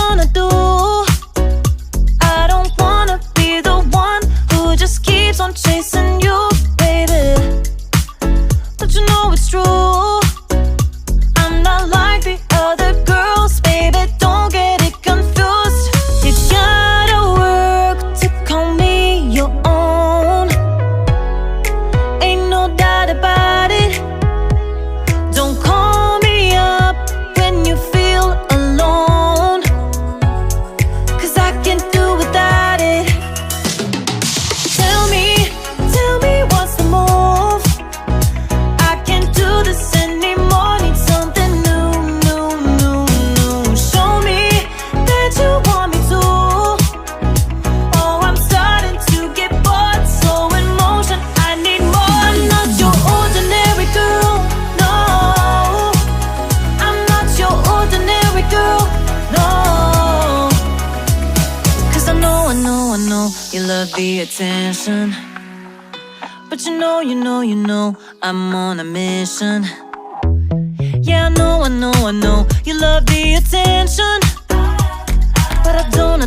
gonna do? I don't wanna be the one who just keeps on chasing you, baby. Don't you know it's true? I'm not like the other girls, baby. Don't get it confused. You gotta work to call me your own. Ain't no doubt about it. Don't call me up when you feel alone, 'cause I can't do without it. Tell me what's the move? I can't do this anymore. Need something new. Show me that you want me to. Oh, I'm starting to get bored, so in motion I need more. I'm not your ordinary girl, no. I'm not your ordinary girl, no. 'Cause I know you love the attention, but you know I'm on a mission. Yeah, I know you love the attention, but I don't